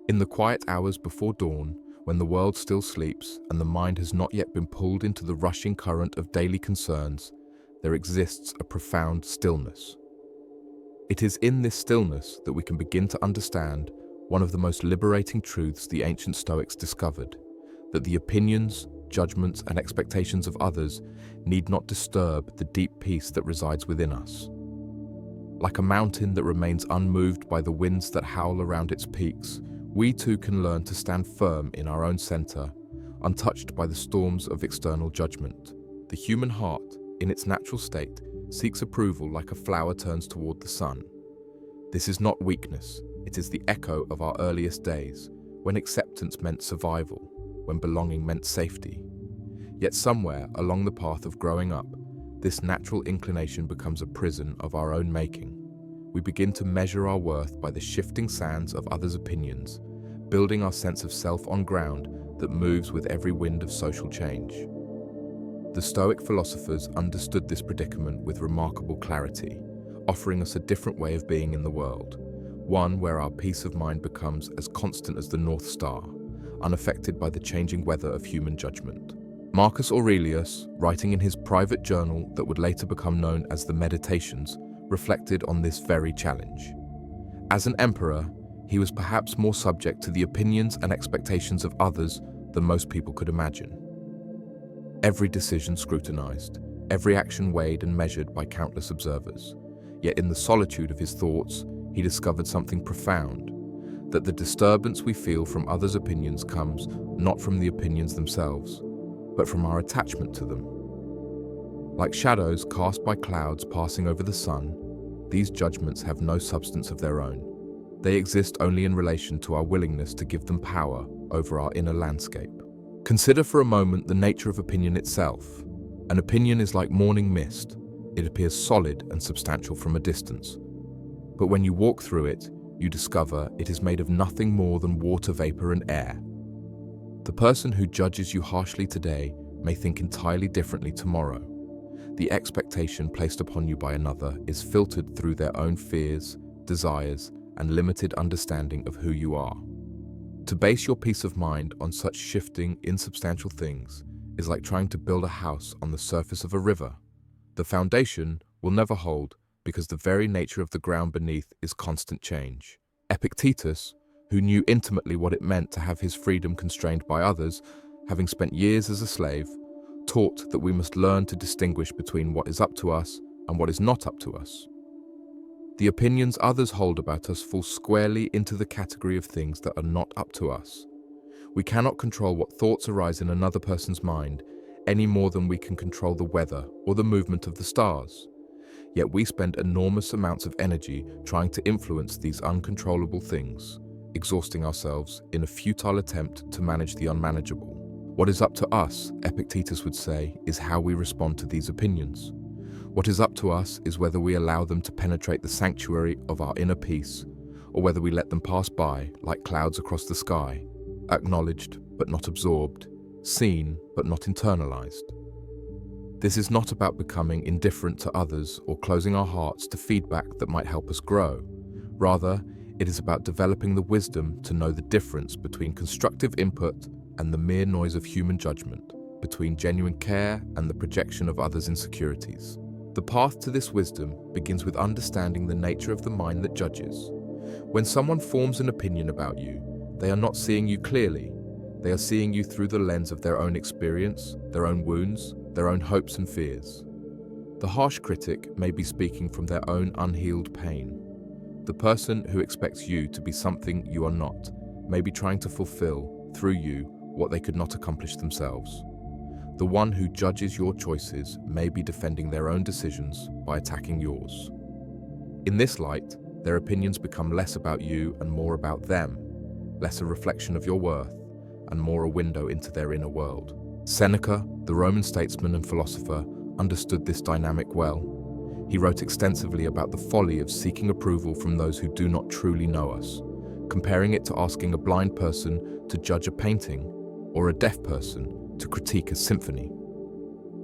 In the quiet hours before dawn, when the world still sleeps and the mind has not yet been pulled into the rushing current of daily concerns, there exists a profound stillness. It is in this stillness that we can begin to understand one of the most liberating truths the ancient Stoics discovered, that the opinions, judgments, and expectations of others need not disturb the deep peace that resides within us. Like a mountain that remains unmoved by the winds that howl around its peaks, we too can learn to stand firm in our own center, untouched by the storms of external judgment. The human heart, in its natural state, seeks approval like a flower turns toward the sun. This is not weakness, it is the echo of our earliest days, when acceptance meant survival, when belonging meant safety. Yet somewhere along the path of growing up, this natural inclination becomes a prison of our own making. We begin to measure our worth by the shifting sands of others' opinions, building our sense of self on ground that moves with every wind of social change. The Stoic philosophers understood this predicament with remarkable clarity, offering us a different way of being in the world, one where our peace of mind becomes as constant as the North Star, unaffected by the changing weather of human judgment. Marcus Aurelius, writing in his private journal that would later become known as the Meditations, reflected on this very challenge. As an emperor, he was perhaps more subject to the opinions and expectations of others than most people could imagine. Every decision scrutinized, every action weighed and measured by countless observers. Yet in the solitude of his thoughts, he discovered something profound, that the disturbance we feel from others' opinions comes not from the opinions themselves, but from our attachment to them. Like shadows cast by clouds passing over the sun, these judgments have no substance of their own. They exist only in relation to our willingness to give them power over our inner landscape. Consider for a moment the nature of opinion itself. An opinion is like morning mist. It appears solid and substantial from a distance. But when you walk through it, you discover it is made of nothing more than water vapor and air. The person who judges you harshly today may think entirely differently tomorrow. The expectation placed upon you by another is filtered through their own fears, desires, and limited understanding of who you are. To base your peace of mind on such shifting, insubstantial things is like trying to build a house on the surface of a river. The foundation will never hold because the very nature of the ground beneath is constant change. Epictetus, who knew intimately what it meant to have his freedom constrained by others, having spent years as a slave, taught that we must learn to distinguish between what is up to us and what is not up to us. The opinions others hold about us fall squarely into the category of things that are not up to us. We cannot control what thoughts arise in another person's mind any more than we can control the weather or the movement of the stars. Yet we spend enormous amounts of energy trying to influence these uncontrollable things, exhausting ourselves in a futile attempt to manage the unmanageable. What is up to us, Epictetus would say, is how we respond to these opinions. What is up to us is whether we allow them to penetrate the sanctuary of our inner peace, or whether we let them pass by like clouds across the sky, acknowledged but not absorbed, seen but not internalized. This is not about becoming indifferent to others or closing our hearts to feedback that might help us grow. Rather, it is about developing the wisdom to know the difference between constructive input and the mere noise of human judgment, between genuine care and the projection of others' insecurities. The path to this wisdom begins with understanding the nature of the mind that judges. When someone forms an opinion about you, they are not seeing you clearly. They are seeing you through the lens of their own experience, their own wounds, their own hopes and fears. The harsh critic may be speaking from their own unhealed pain. The person who expects you to be something you are not may be trying to fulfill, through you, what they could not accomplish themselves. The one who judges your choices may be defending their own decisions by attacking yours. In this light, their opinions become less about you and more about them, less a reflection of your worth and more a window into their inner world. Seneca, the Roman statesman and philosopher, understood this dynamic well. He wrote extensively about the folly of seeking approval from those who do not truly know us, comparing it to asking a blind person to judge a painting or a deaf person to critique a symphony.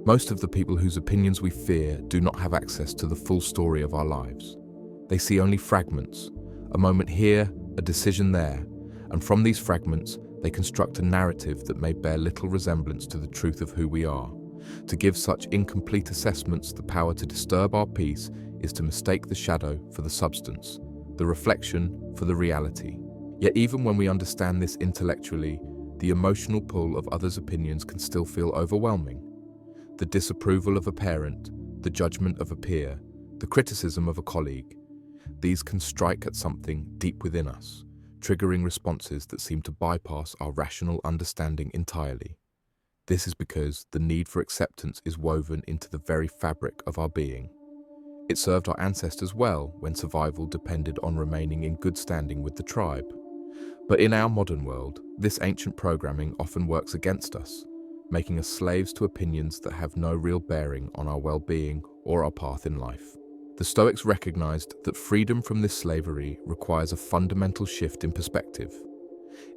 Most of the people whose opinions we fear do not have access to the full story of our lives. They see only fragments, a moment here, a decision there, and from these fragments they construct a narrative that may bear little resemblance to the truth of who we are. To give such incomplete assessments the power to disturb our peace is to mistake the shadow for the substance, the reflection for the reality. Yet even when we understand this intellectually, the emotional pull of others' opinions can still feel overwhelming. The disapproval of a parent, the judgment of a peer, the criticism of a colleague, these can strike at something deep within us, triggering responses that seem to bypass our rational understanding entirely. This is because the need for acceptance is woven into the very fabric of our being. It served our ancestors well when survival depended on remaining in good standing with the tribe. But in our modern world, this ancient programming often works against us, making us slaves to opinions that have no real bearing on our well-being or our path in life. The Stoics recognized that freedom from this slavery requires a fundamental shift in perspective.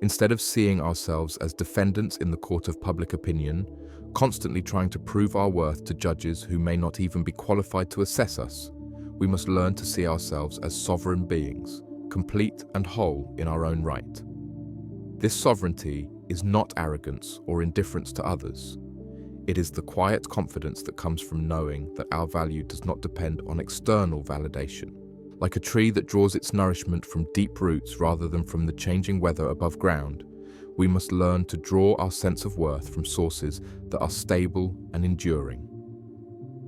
Instead of seeing ourselves as defendants in the court of public opinion, constantly trying to prove our worth to judges who may not even be qualified to assess us, we must learn to see ourselves as sovereign beings, complete and whole in our own right. This sovereignty is not arrogance or indifference to others. It is the quiet confidence that comes from knowing that our value does not depend on external validation. Like a tree that draws its nourishment from deep roots rather than from the changing weather above ground, we must learn to draw our sense of worth from sources that are stable and enduring.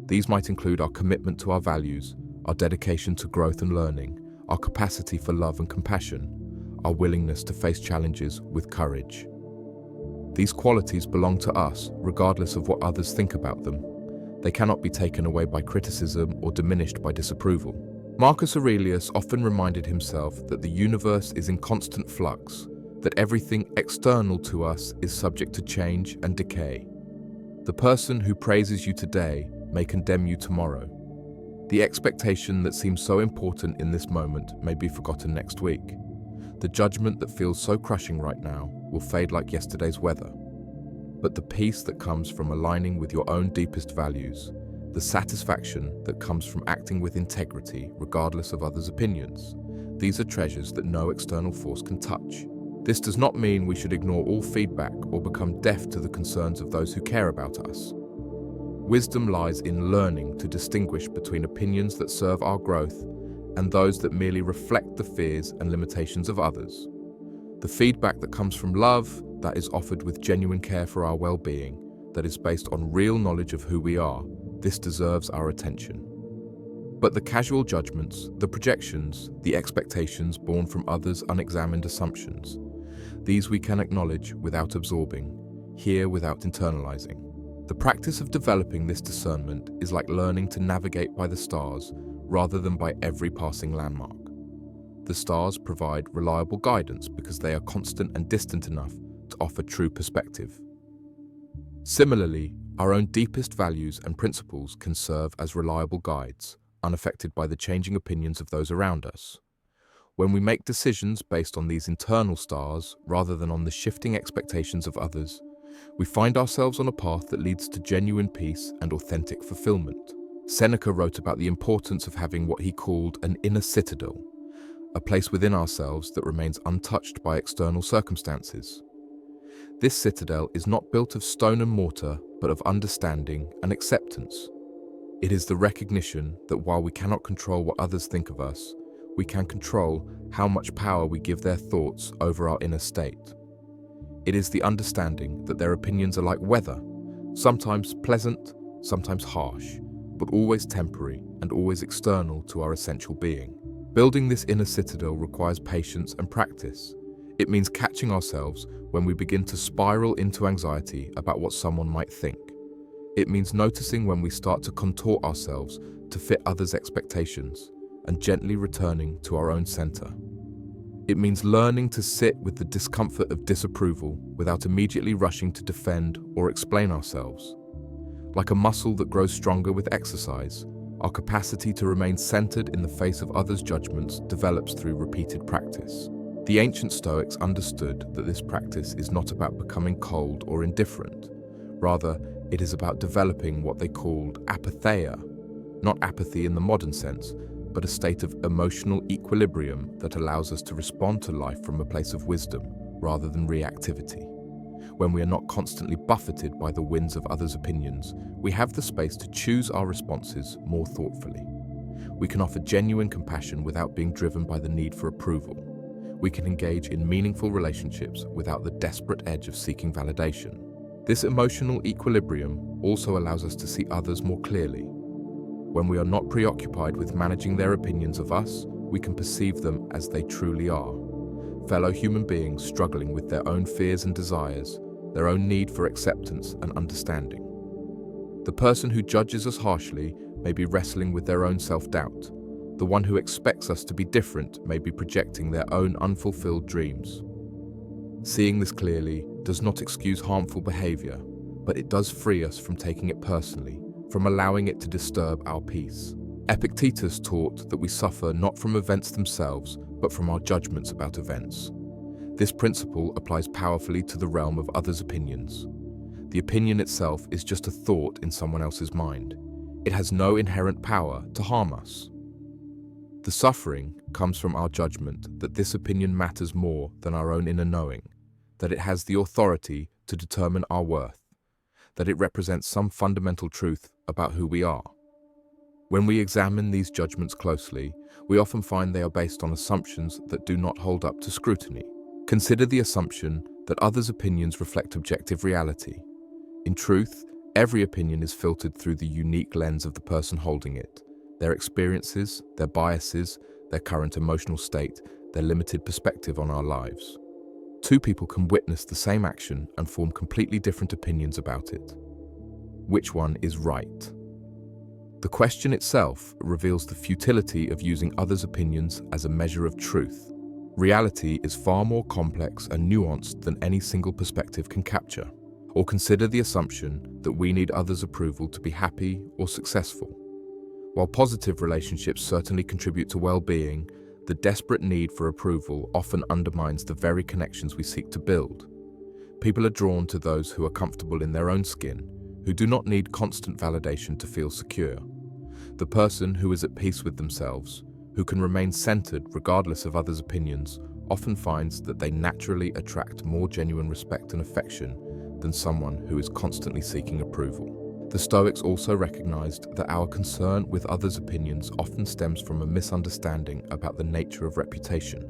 These might include our commitment to our values, our dedication to growth and learning, our capacity for love and compassion, our willingness to face challenges with courage. These qualities belong to us regardless of what others think about them. They cannot be taken away by criticism or diminished by disapproval. Marcus Aurelius often reminded himself that the universe is in constant flux, that everything external to us is subject to change and decay. The person who praises you today may condemn you tomorrow. The expectation that seems so important in this moment may be forgotten next week. The judgment that feels so crushing right now will fade like yesterday's weather. But the peace that comes from aligning with your own deepest values, the satisfaction that comes from acting with integrity regardless of others' opinions, these are treasures that no external force can touch. This does not mean we should ignore all feedback or become deaf to the concerns of those who care about us. Wisdom lies in learning to distinguish between opinions that serve our growth and those that merely reflect the fears and limitations of others. The feedback that comes from love, that is offered with genuine care for our well-being, that is based on real knowledge of who we are, this deserves our attention. But the casual judgments, the projections, the expectations born from others' unexamined assumptions, these we can acknowledge without absorbing, hear without internalizing. The practice of developing this discernment is like learning to navigate by the stars rather than by every passing landmark. The stars provide reliable guidance because they are constant and distant enough to offer true perspective. Similarly, our own deepest values and principles can serve as reliable guides, unaffected by the changing opinions of those around us. When we make decisions based on these internal stars rather than on the shifting expectations of others, we find ourselves on a path that leads to genuine peace and authentic fulfillment. Seneca wrote about the importance of having what he called an inner citadel, a place within ourselves that remains untouched by external circumstances. This citadel is not built of stone and mortar, but of understanding and acceptance. It is the recognition that while we cannot control what others think of us, we can control how much power we give their thoughts over our inner state. It is the understanding that their opinions are like weather, sometimes pleasant, sometimes harsh, but always temporary and always external to our essential being. Building this inner citadel requires patience and practice. It means catching ourselves when we begin to spiral into anxiety about what someone might think. It means noticing when we start to contort ourselves to fit others' expectations and gently returning to our own center. It means learning to sit with the discomfort of disapproval without immediately rushing to defend or explain ourselves. Like a muscle that grows stronger with exercise, our capacity to remain centered in the face of others' judgments develops through repeated practice. The ancient Stoics understood that this practice is not about becoming cold or indifferent. Rather, it is about developing what they called apatheia, not apathy in the modern sense, but a state of emotional equilibrium that allows us to respond to life from a place of wisdom rather than reactivity. When we are not constantly buffeted by the winds of others' opinions, we have the space to choose our responses more thoughtfully. We can offer genuine compassion without being driven by the need for approval. We can engage in meaningful relationships without the desperate edge of seeking validation. This emotional equilibrium also allows us to see others more clearly. When we are not preoccupied with managing their opinions of us, we can perceive them as they truly are. Fellow human beings struggling with their own fears and desires, their own need for acceptance and understanding. The person who judges us harshly may be wrestling with their own self-doubt. The one who expects us to be different may be projecting their own unfulfilled dreams. Seeing this clearly does not excuse harmful behavior, but it does free us from taking it personally, from allowing it to disturb our peace. Epictetus taught that we suffer not from events themselves, but from our judgments about events. This principle applies powerfully to the realm of others' opinions. The opinion itself is just a thought in someone else's mind. It has no inherent power to harm us. The suffering comes from our judgment that this opinion matters more than our own inner knowing, that it has the authority to determine our worth, that it represents some fundamental truth about who we are. When we examine these judgments closely, we often find they are based on assumptions that do not hold up to scrutiny. Consider the assumption that others' opinions reflect objective reality. In truth, every opinion is filtered through the unique lens of the person holding it, their experiences, their biases, their current emotional state, their limited perspective on our lives. Two people can witness the same action and form completely different opinions about it. Which one is right? The question itself reveals the futility of using others' opinions as a measure of truth. Reality is far more complex and nuanced than any single perspective can capture. Or consider the assumption that we need others' approval to be happy or successful. While positive relationships certainly contribute to well-being, the desperate need for approval often undermines the very connections we seek to build. People are drawn to those who are comfortable in their own skin, who do not need constant validation to feel secure. The person who is at peace with themselves, who can remain centered regardless of others' opinions, often finds that they naturally attract more genuine respect and affection than someone who is constantly seeking approval. The Stoics also recognized that our concern with others' opinions often stems from a misunderstanding about the nature of reputation.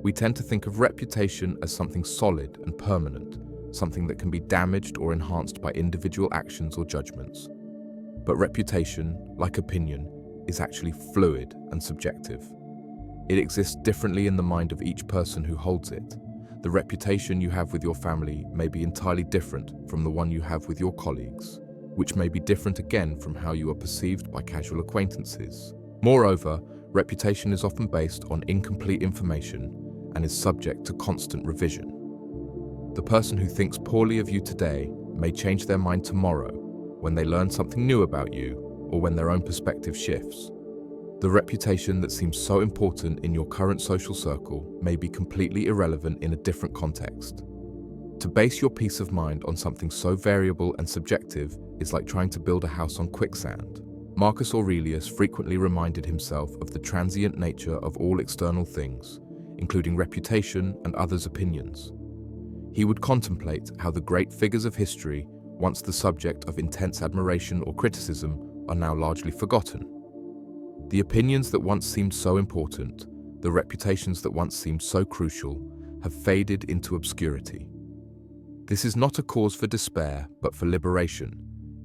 We tend to think of reputation as something solid and permanent, something that can be damaged or enhanced by individual actions or judgments. But reputation, like opinion, is actually fluid and subjective. It exists differently in the mind of each person who holds it. The reputation you have with your family may be entirely different from the one you have with your colleagues, which may be different again from how you are perceived by casual acquaintances. Moreover, reputation is often based on incomplete information and is subject to constant revision. The person who thinks poorly of you today may change their mind tomorrow when they learn something new about you or when their own perspective shifts. The reputation that seems so important in your current social circle may be completely irrelevant in a different context. To base your peace of mind on something so variable and subjective is like trying to build a house on quicksand. Marcus Aurelius frequently reminded himself of the transient nature of all external things, including reputation and others' opinions. He would contemplate how the great figures of history, once the subject of intense admiration or criticism, are now largely forgotten. The opinions that once seemed so important, the reputations that once seemed so crucial, have faded into obscurity. This is not a cause for despair, but for liberation.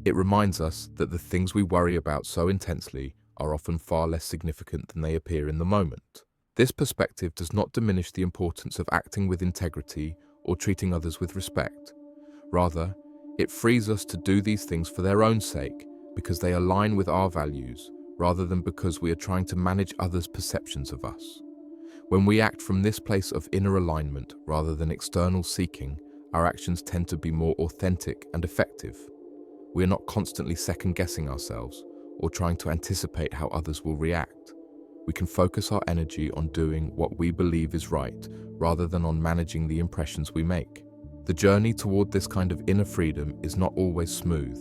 It reminds us that the things we worry about so intensely are often far less significant than they appear in the moment. This perspective does not diminish the importance of acting with integrity or treating others with respect. Rather, it frees us to do these things for their own sake, because they align with our values, rather than because we are trying to manage others' perceptions of us. When we act from this place of inner alignment rather than external seeking, our actions tend to be more authentic and effective. We are not constantly second-guessing ourselves or trying to anticipate how others will react. We can focus our energy on doing what we believe is right, rather than on managing the impressions we make. The journey toward this kind of inner freedom is not always smooth.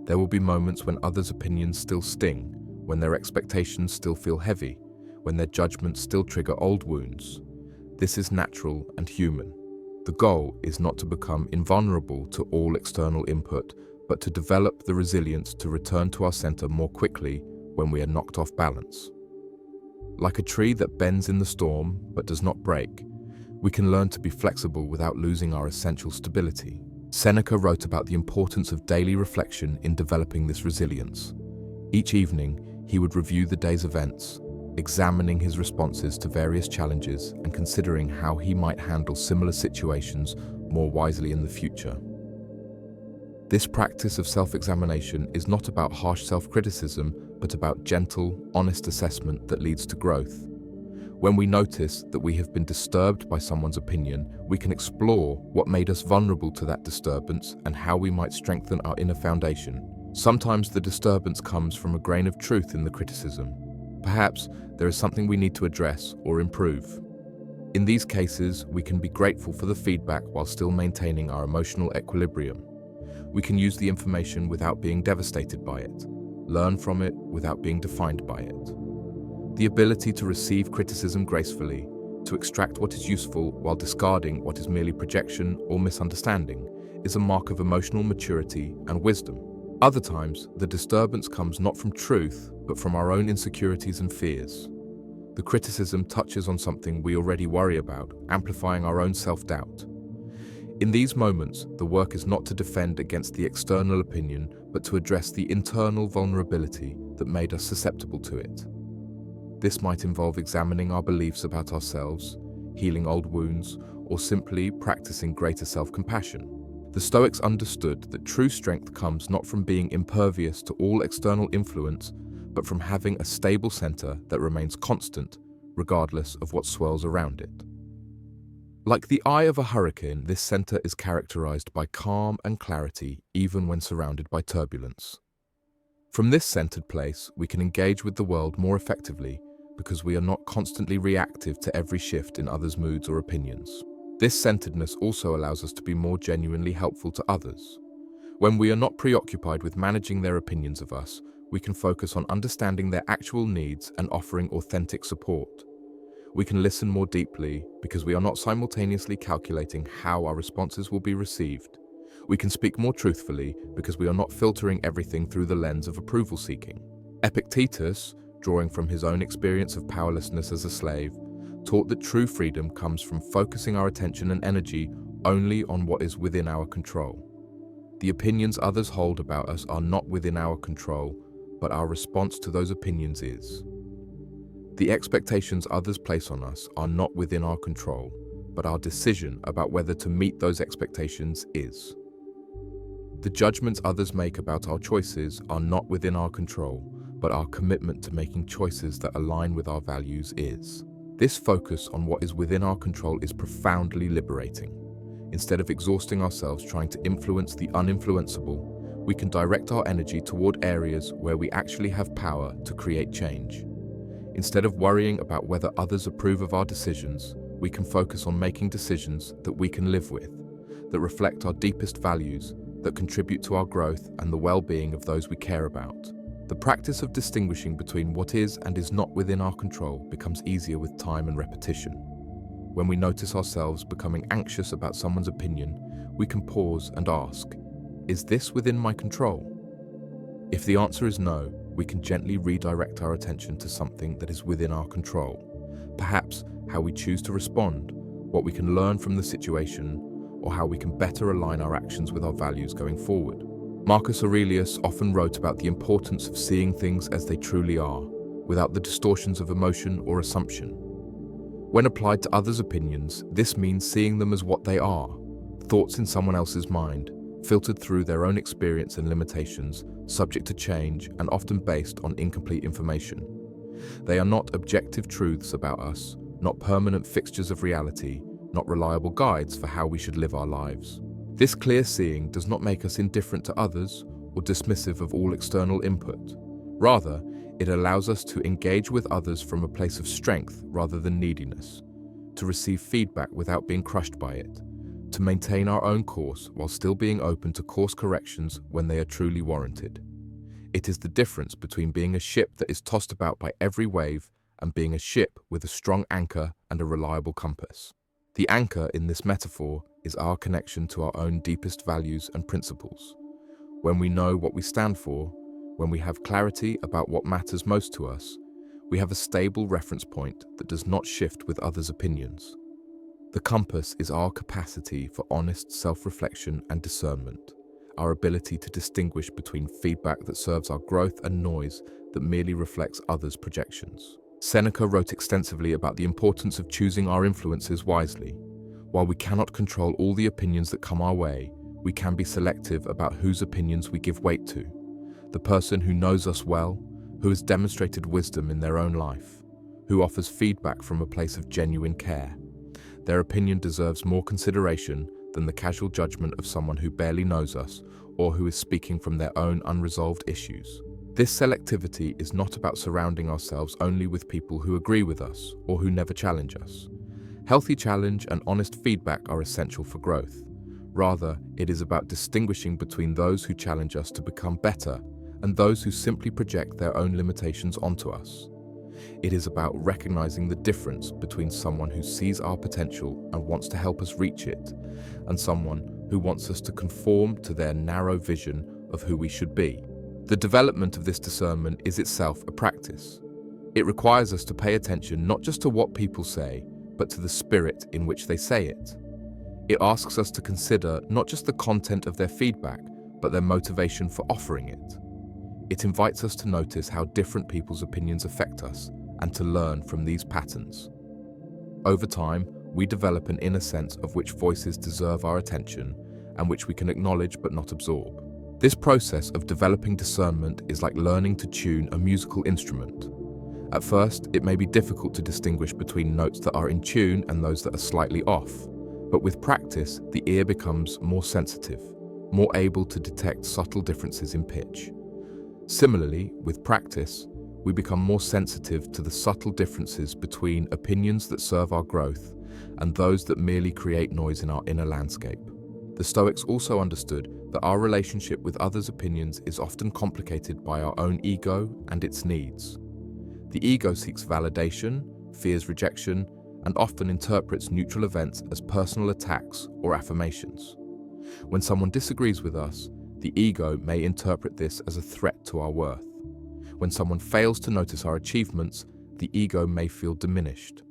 There will be moments when others' opinions still sting, when their expectations still feel heavy, when their judgments still trigger old wounds. This is natural and human. The goal is not to become invulnerable to all external input, but to develop the resilience to return to our center more quickly when we are knocked off balance. Like a tree that bends in the storm but does not break, we can learn to be flexible without losing our essential stability. Seneca wrote about the importance of daily reflection in developing this resilience. Each evening, he would review the day's events, examining his responses to various challenges and considering how he might handle similar situations more wisely in the future. This practice of self-examination is not about harsh self-criticism, but about gentle, honest assessment that leads to growth. When we notice that we have been disturbed by someone's opinion, we can explore what made us vulnerable to that disturbance and how we might strengthen our inner foundation. Sometimes the disturbance comes from a grain of truth in the criticism. Perhaps there is something we need to address or improve. In these cases, we can be grateful for the feedback while still maintaining our emotional equilibrium. We can use the information without being devastated by it, learn from it without being defined by it. The ability to receive criticism gracefully, to extract what is useful while discarding what is merely projection or misunderstanding, is a mark of emotional maturity and wisdom. Other times, the disturbance comes not from truth, but from our own insecurities and fears. The criticism touches on something we already worry about, amplifying our own self-doubt. In these moments, the work is not to defend against the external opinion, but to address the internal vulnerability that made us susceptible to it. This might involve examining our beliefs about ourselves, healing old wounds, or simply practicing greater self-compassion. The Stoics understood that true strength comes not from being impervious to all external influence, but from having a stable center that remains constant, regardless of what swirls around it. Like the eye of a hurricane, this center is characterized by calm and clarity even when surrounded by turbulence. From this centered place, we can engage with the world more effectively because we are not constantly reactive to every shift in others' moods or opinions. This centeredness also allows us to be more genuinely helpful to others. When we are not preoccupied with managing their opinions of us, we can focus on understanding their actual needs and offering authentic support. We can listen more deeply because we are not simultaneously calculating how our responses will be received. We can speak more truthfully because we are not filtering everything through the lens of approval seeking. Epictetus, drawing from his own experience of powerlessness as a slave, taught that true freedom comes from focusing our attention and energy only on what is within our control. The opinions others hold about us are not within our control, but our response to those opinions is. The expectations others place on us are not within our control, but our decision about whether to meet those expectations is. The judgments others make about our choices are not within our control, but our commitment to making choices that align with our values is. This focus on what is within our control is profoundly liberating. Instead of exhausting ourselves trying to influence the uninfluenceable, we can direct our energy toward areas where we actually have power to create change. Instead of worrying about whether others approve of our decisions, we can focus on making decisions that we can live with, that reflect our deepest values, that contribute to our growth and the well-being of those we care about. The practice of distinguishing between what is and is not within our control becomes easier with time and repetition. When we notice ourselves becoming anxious about someone's opinion, we can pause and ask, is this within my control? If the answer is no, we can gently redirect our attention to something that is within our control. Perhaps how we choose to respond, what we can learn from the situation, or how we can better align our actions with our values going forward. Marcus Aurelius often wrote about the importance of seeing things as they truly are, without the distortions of emotion or assumption. When applied to others' opinions, this means seeing them as what they are, thoughts in someone else's mind, filtered through their own experience and limitations, subject to change and often based on incomplete information. They are not objective truths about us, not permanent fixtures of reality, not reliable guides for how we should live our lives. This clear seeing does not make us indifferent to others or dismissive of all external input. Rather, it allows us to engage with others from a place of strength rather than neediness, to receive feedback without being crushed by it, to maintain our own course while still being open to course corrections when they are truly warranted. It is the difference between being a ship that is tossed about by every wave and being a ship with a strong anchor and a reliable compass. The anchor in this metaphor is our connection to our own deepest values and principles. When we know what we stand for, when we have clarity about what matters most to us, we have a stable reference point that does not shift with others' opinions. The compass is our capacity for honest self-reflection and discernment, our ability to distinguish between feedback that serves our growth and noise that merely reflects others' projections. Seneca wrote extensively about the importance of choosing our influences wisely. While we cannot control all the opinions that come our way, we can be selective about whose opinions we give weight to. The person who knows us well, who has demonstrated wisdom in their own life, who offers feedback from a place of genuine care. Their opinion deserves more consideration than the casual judgment of someone who barely knows us or who is speaking from their own unresolved issues. This selectivity is not about surrounding ourselves only with people who agree with us or who never challenge us. Healthy challenge and honest feedback are essential for growth. Rather, it is about distinguishing between those who challenge us to become better and those who simply project their own limitations onto us. It is about recognizing the difference between someone who sees our potential and wants to help us reach it, and someone who wants us to conform to their narrow vision of who we should be. The development of this discernment is itself a practice. It requires us to pay attention not just to what people say, but to the spirit in which they say it. It asks us to consider not just the content of their feedback, but their motivation for offering it. It invites us to notice how different people's opinions affect us and to learn from these patterns. Over time, we develop an inner sense of which voices deserve our attention and which we can acknowledge but not absorb. This process of developing discernment is like learning to tune a musical instrument. At first, it may be difficult to distinguish between notes that are in tune and those that are slightly off, but with practice, the ear becomes more sensitive, more able to detect subtle differences in pitch. Similarly, with practice, we become more sensitive to the subtle differences between opinions that serve our growth and those that merely create noise in our inner landscape. The Stoics also understood that our relationship with others' opinions is often complicated by our own ego and its needs. The ego seeks validation, fears rejection, and often interprets neutral events as personal attacks or affirmations. When someone disagrees with us, the ego may interpret this as a threat to our worth. When someone fails to notice our achievements, the ego may feel diminished.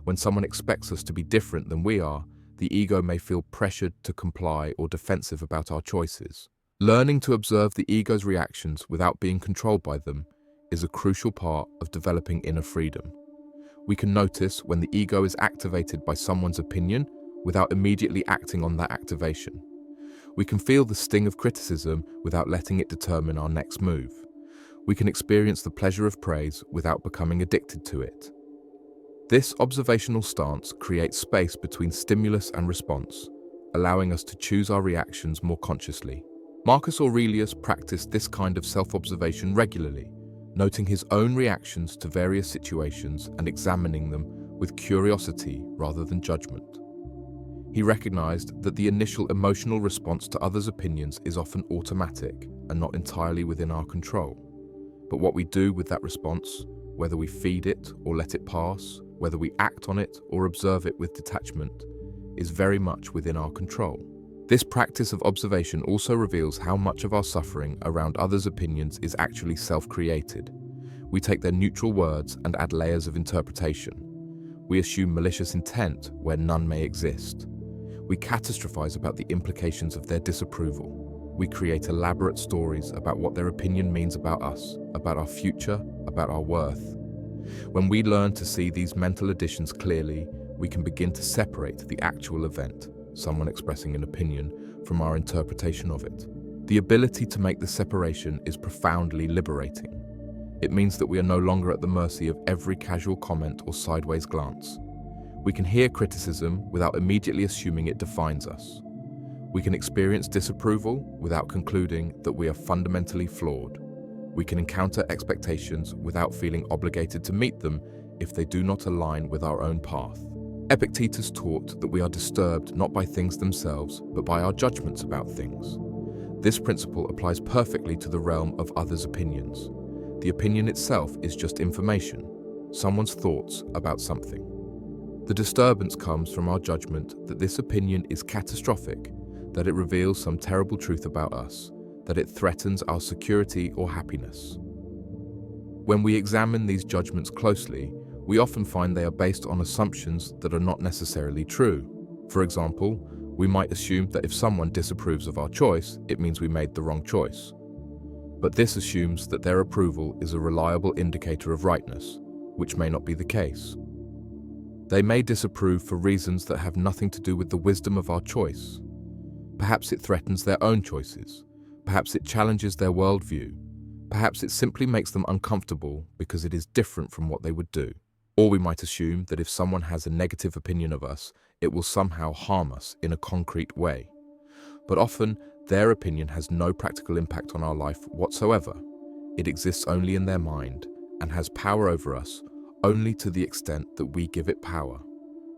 When someone expects us to be different than we are, the ego may feel pressured to comply or defensive about our choices. Learning to observe the ego's reactions without being controlled by them is a crucial part of developing inner freedom. We can notice when the ego is activated by someone's opinion without immediately acting on that activation. We can feel the sting of criticism without letting it determine our next move. We can experience the pleasure of praise without becoming addicted to it. This observational stance creates space between stimulus and response, allowing us to choose our reactions more consciously. Marcus Aurelius practiced this kind of self-observation regularly, noting his own reactions to various situations and examining them with curiosity rather than judgment. He recognized that the initial emotional response to others' opinions is often automatic and not entirely within our control. But what we do with that response, whether we feed it or let it pass, whether we act on it or observe it with detachment, is very much within our control. This practice of observation also reveals how much of our suffering around others' opinions is actually self-created. We take their neutral words and add layers of interpretation. We assume malicious intent where none may exist. We catastrophize about the implications of their disapproval. We create elaborate stories about what their opinion means about us, about our future, about our worth. When we learn to see these mental additions clearly, we can begin to separate the actual event, someone expressing an opinion, from our interpretation of it. The ability to make the separation is profoundly liberating. It means that we are no longer at the mercy of every casual comment or sideways glance. We can hear criticism without immediately assuming it defines us. We can experience disapproval without concluding that we are fundamentally flawed. We can encounter expectations without feeling obligated to meet them if they do not align with our own path. Epictetus taught that we are disturbed not by things themselves, but by our judgments about things. This principle applies perfectly to the realm of others' opinions. The opinion itself is just information, someone's thoughts about something. The disturbance comes from our judgment that this opinion is catastrophic, that it reveals some terrible truth about us, that it threatens our security or happiness. When we examine these judgments closely, we often find they are based on assumptions that are not necessarily true. For example, we might assume that if someone disapproves of our choice, it means we made the wrong choice. But this assumes that their approval is a reliable indicator of rightness, which may not be the case. They may disapprove for reasons that have nothing to do with the wisdom of our choice. Perhaps it threatens their own choices. Perhaps it challenges their worldview. Perhaps it simply makes them uncomfortable because it is different from what they would do. Or we might assume that if someone has a negative opinion of us, it will somehow harm us in a concrete way. But often, their opinion has no practical impact on our life whatsoever. It exists only in their mind and has power over us only to the extent that we give it power.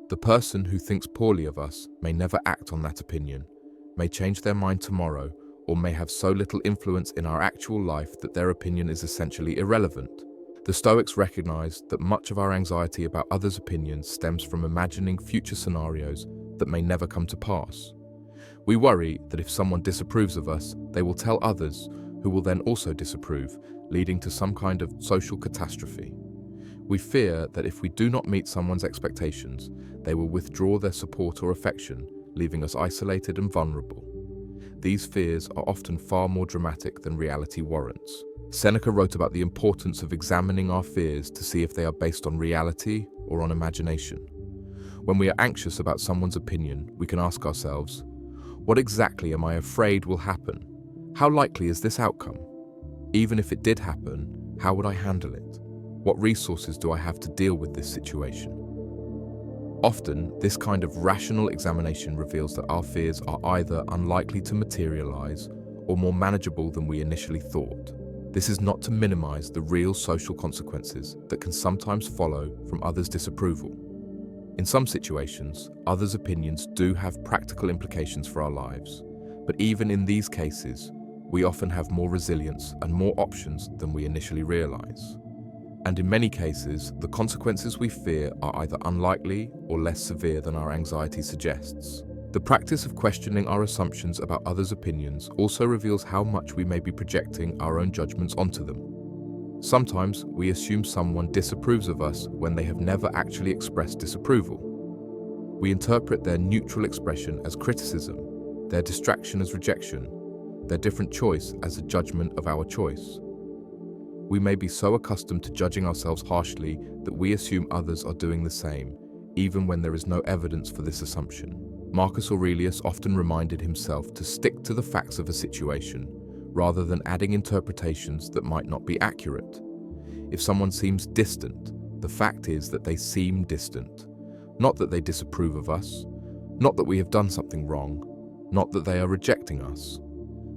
The person who thinks poorly of us may never act on that opinion, may change their mind tomorrow, or may have so little influence in our actual life that their opinion is essentially irrelevant. The Stoics recognize that much of our anxiety about others' opinions stems from imagining future scenarios that may never come to pass. We worry that if someone disapproves of us, they will tell others, who will then also disapprove, leading to some kind of social catastrophe. We fear that if we do not meet someone's expectations, they will withdraw their support or affection, leaving us isolated and vulnerable. These fears are often far more dramatic than reality warrants. Seneca wrote about the importance of examining our fears to see if they are based on reality or on imagination. When we are anxious about someone's opinion, we can ask ourselves, what exactly am I afraid will happen? How likely is this outcome? Even if it did happen, how would I handle it? What resources do I have to deal with this situation? Often, this kind of rational examination reveals that our fears are either unlikely to materialize or more manageable than we initially thought. This is not to minimize the real social consequences that can sometimes follow from others' disapproval. In some situations, others' opinions do have practical implications for our lives, but even in these cases, we often have more resilience and more options than we initially realize. And in many cases, the consequences we fear are either unlikely or less severe than our anxiety suggests. The practice of questioning our assumptions about others' opinions also reveals how much we may be projecting our own judgments onto them. Sometimes we assume someone disapproves of us when they have never actually expressed disapproval. We interpret their neutral expression as criticism, their distraction as rejection, their different choice as a judgment of our choice. We may be so accustomed to judging ourselves harshly that we assume others are doing the same, even when there is no evidence for this assumption. Marcus Aurelius often reminded himself to stick to the facts of a situation, rather than adding interpretations that might not be accurate. If someone seems distant, the fact is that they seem distant, not that they disapprove of us, not that we have done something wrong, not that they are rejecting us.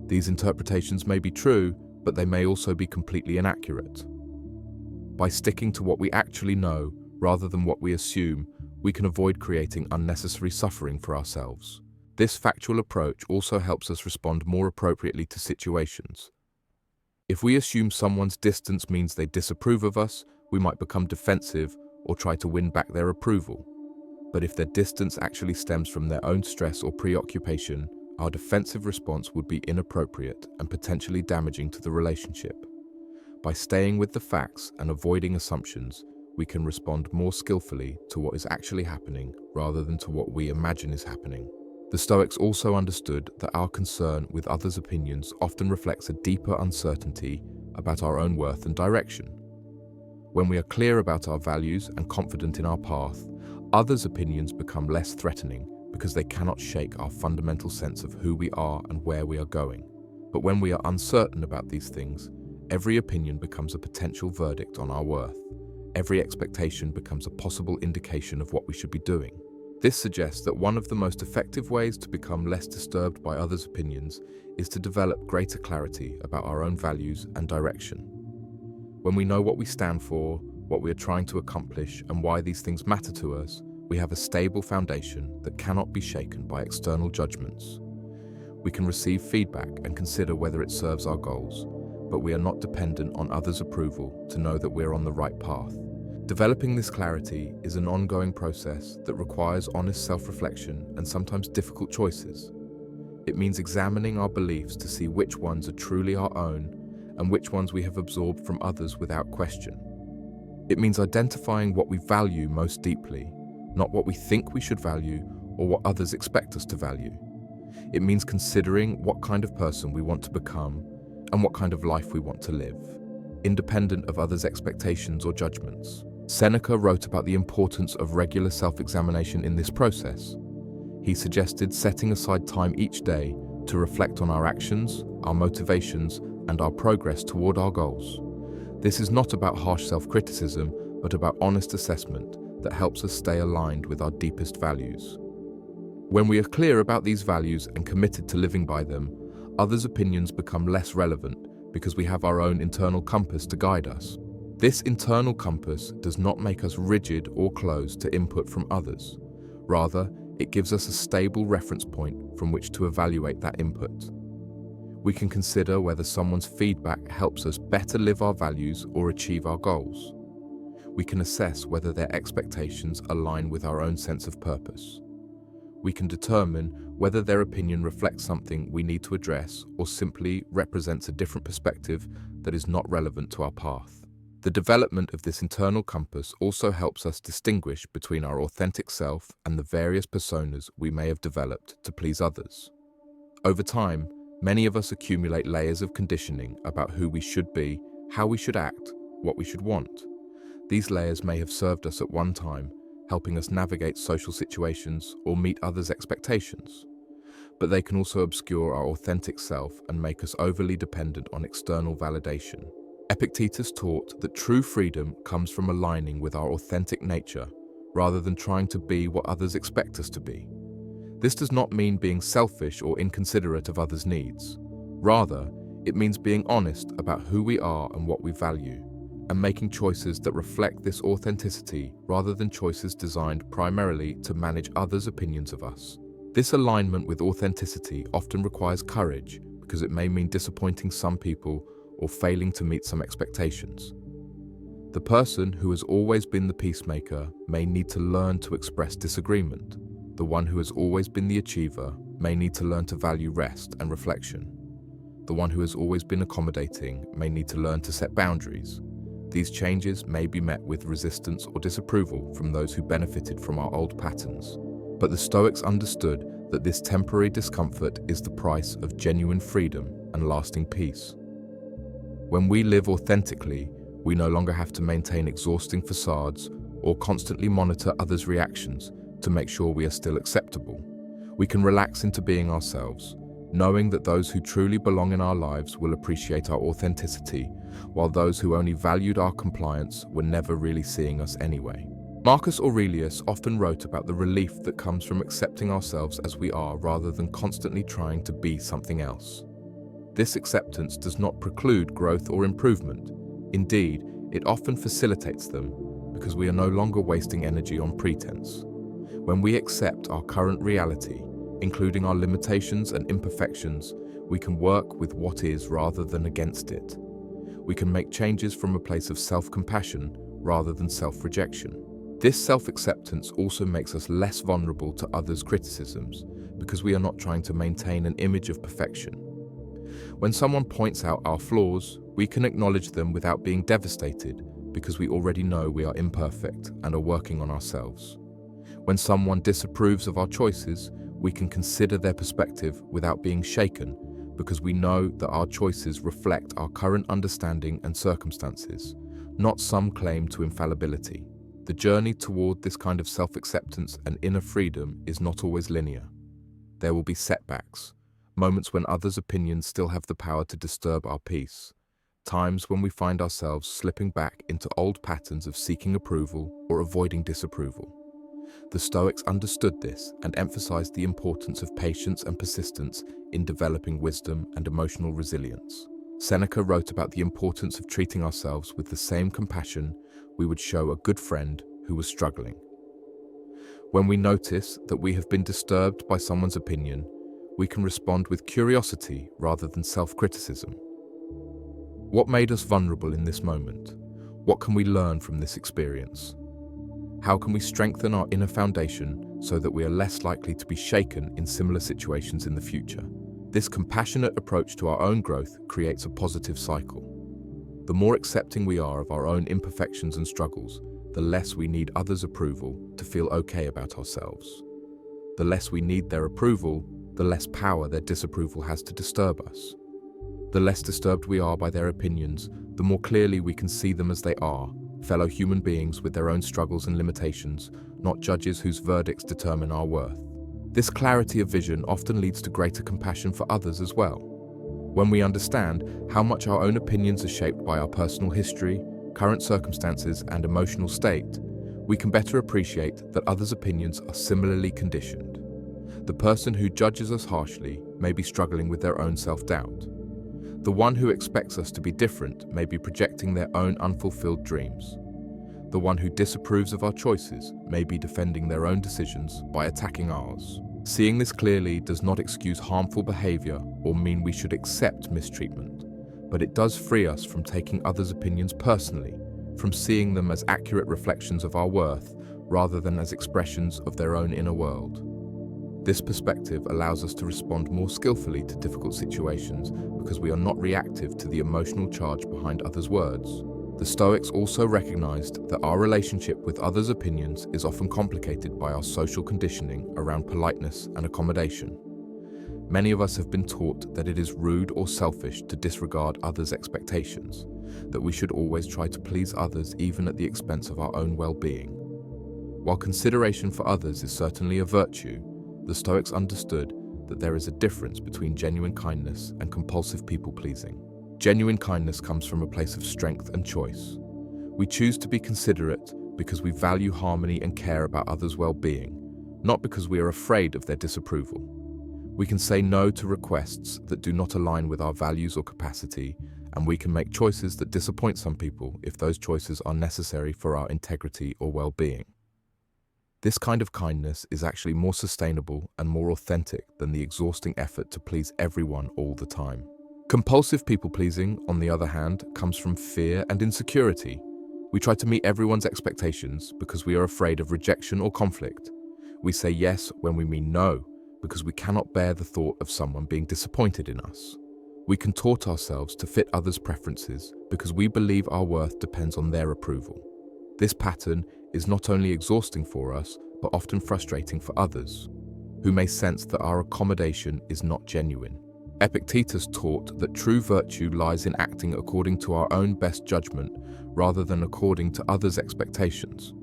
These interpretations may be true, but they may also be completely inaccurate. By sticking to what we actually know, rather than what we assume, we can avoid creating unnecessary suffering for ourselves. This factual approach also helps us respond more appropriately to situations. If we assume someone's distance means they disapprove of us, we might become defensive or try to win back their approval. But if their distance actually stems from their own stress or preoccupation, our defensive response would be inappropriate and potentially damaging to the relationship. By staying with the facts and avoiding assumptions, we can respond more skillfully to what is actually happening rather than to what we imagine is happening. The Stoics also understood that our concern with others' opinions often reflects a deeper uncertainty about our own worth and direction. When we are clear about our values and confident in our path, others' opinions become less threatening because they cannot shake our fundamental sense of who we are and where we are going. But when we are uncertain about these things, every opinion becomes a potential verdict on our worth. Every expectation becomes a possible indication of what we should be doing. This suggests that one of the most effective ways to become less disturbed by others' opinions is to develop greater clarity about our own values and direction. When we know what we stand for, what we are trying to accomplish, and why these things matter to us, we have a stable foundation that cannot be shaken by external judgments. We can receive feedback and consider whether it serves our goals, but we are not dependent on others' approval to know that we're on the right path. Developing this clarity is an ongoing process that requires honest self-reflection and sometimes difficult choices. It means examining our beliefs to see which ones are truly our own and which ones we have absorbed from others without question. It means identifying what we value most deeply, not what we think we should value or what others expect us to value. It means considering what kind of person we want to become and what kind of life we want to live, independent of others' expectations or judgments. Seneca wrote about the importance of regular self-examination in this process. He suggested setting aside time each day to reflect on our actions, our motivations, and our progress toward our goals. This is not about harsh self-criticism, but about honest assessment that helps us stay aligned with our deepest values. When we are clear about these values and committed to living by them, others' opinions become less relevant because we have our own internal compass to guide us. This internal compass does not make us rigid or closed to input from others. Rather, it gives us a stable reference point from which to evaluate that input. We can consider whether someone's feedback helps us better live our values or achieve our goals. We can assess whether their expectations align with our own sense of purpose. We can determine whether their opinion reflects something we need to address or simply represents a different perspective that is not relevant to our path. The development of this internal compass also helps us distinguish between our authentic self and the various personas we may have developed to please others. Over time, many of us accumulate layers of conditioning about who we should be, how we should act, what we should want. These layers may have served us at one time, helping us navigate social situations or meet others' expectations. But they can also obscure our authentic self and make us overly dependent on external validation. Epictetus taught that true freedom comes from aligning with our authentic nature, rather than trying to be what others expect us to be. This does not mean being selfish or inconsiderate of others' needs. Rather, it means being honest about who we are and what we value, and making choices that reflect this authenticity rather than choices designed primarily to manage others' opinions of us. This alignment with authenticity often requires courage because it may mean disappointing some people or failing to meet some expectations. The person who has always been the peacemaker may need to learn to express disagreement. The one who has always been the achiever may need to learn to value rest and reflection. The one who has always been accommodating may need to learn to set boundaries. These changes may be met with resistance or disapproval from those who benefited from our old patterns. But the Stoics understood that this temporary discomfort is the price of genuine freedom and lasting peace. When we live authentically, we no longer have to maintain exhausting facades or constantly monitor others' reactions to make sure we are still acceptable. We can relax into being ourselves, knowing that those who truly belong in our lives will appreciate our authenticity, while those who only valued our compliance were never really seeing us anyway. Marcus Aurelius often wrote about the relief that comes from accepting ourselves as we are rather than constantly trying to be something else. This acceptance does not preclude growth or improvement. Indeed, it often facilitates them because we are no longer wasting energy on pretense. When we accept our current reality, including our limitations and imperfections, we can work with what is rather than against it. We can make changes from a place of self-compassion rather than self-rejection. This self-acceptance also makes us less vulnerable to others' criticisms because we are not trying to maintain an image of perfection. When someone points out our flaws, we can acknowledge them without being devastated because we already know we are imperfect and are working on ourselves. When someone disapproves of our choices, we can consider their perspective without being shaken because we know that our choices reflect our current understanding and circumstances, not some claim to infallibility. The journey toward this kind of self-acceptance and inner freedom is not always linear. There will be setbacks, moments when others' opinions still have the power to disturb our peace, times when we find ourselves slipping back into old patterns of seeking approval or avoiding disapproval. The Stoics understood this and emphasized the importance of patience and persistence in developing wisdom and emotional resilience. Seneca wrote about the importance of treating ourselves with the same compassion we would show a good friend who was struggling. When we notice that we have been disturbed by someone's opinion, we can respond with curiosity rather than self-criticism. What made us vulnerable in this moment? What can we learn from this experience? How can we strengthen our inner foundation so that we are less likely to be shaken in similar situations in the future? This compassionate approach to our own growth creates a positive cycle. The more accepting we are of our own imperfections and struggles, the less we need others' approval to feel okay about ourselves. The less we need their approval, the less power their disapproval has to disturb us. The less disturbed we are by their opinions, the more clearly we can see them as they are, fellow human beings with their own struggles and limitations, not judges whose verdicts determine our worth. This clarity of vision often leads to greater compassion for others as well. When we understand how much our own opinions are shaped by our personal history, current circumstances, and emotional state, we can better appreciate that others' opinions are similarly conditioned. The person who judges us harshly may be struggling with their own self-doubt. The one who expects us to be different may be projecting their own unfulfilled dreams. The one who disapproves of our choices may be defending their own decisions by attacking ours. Seeing this clearly does not excuse harmful behavior or mean we should accept mistreatment, but it does free us from taking others' opinions personally, from seeing them as accurate reflections of our worth rather than as expressions of their own inner world. This perspective allows us to respond more skillfully to difficult situations because we are not reactive to the emotional charge behind others' words. The Stoics also recognized that our relationship with others' opinions is often complicated by our social conditioning around politeness and accommodation. Many of us have been taught that it is rude or selfish to disregard others' expectations, that we should always try to please others even at the expense of our own well-being. While consideration for others is certainly a virtue, the Stoics understood that there is a difference between genuine kindness and compulsive people-pleasing. Genuine kindness comes from a place of strength and choice. We choose to be considerate because we value harmony and care about others' well-being, not because we are afraid of their disapproval. We can say no to requests that do not align with our values or capacity, and we can make choices that disappoint some people if those choices are necessary for our integrity or well-being. This kind of kindness is actually more sustainable and more authentic than the exhausting effort to please everyone all the time. Compulsive people-pleasing, on the other hand, comes from fear and insecurity. We try to meet everyone's expectations because we are afraid of rejection or conflict. We say yes when we mean no because we cannot bear the thought of someone being disappointed in us. We contort ourselves to fit others' preferences because we believe our worth depends on their approval. This pattern is not only exhausting for us, but often frustrating for others, who may sense that our accommodation is not genuine. Epictetus taught that true virtue lies in acting according to our own best judgment rather than according to others' expectations.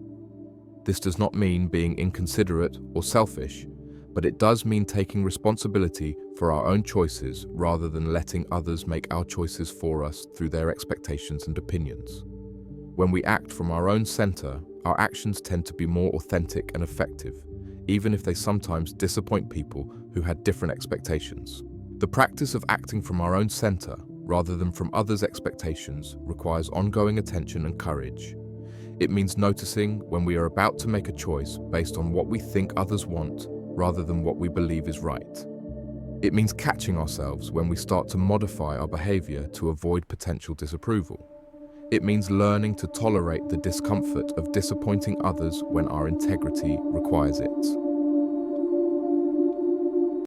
This does not mean being inconsiderate or selfish, but it does mean taking responsibility for our own choices rather than letting others make our choices for us through their expectations and opinions. When we act from our own center, our actions tend to be more authentic and effective, even if they sometimes disappoint people who had different expectations. The practice of acting from our own center, rather than from others' expectations, requires ongoing attention and courage. It means noticing when we are about to make a choice based on what we think others want, rather than what we believe is right. It means catching ourselves when we start to modify our behavior to avoid potential disapproval. It means learning to tolerate the discomfort of disappointing others when our integrity requires it.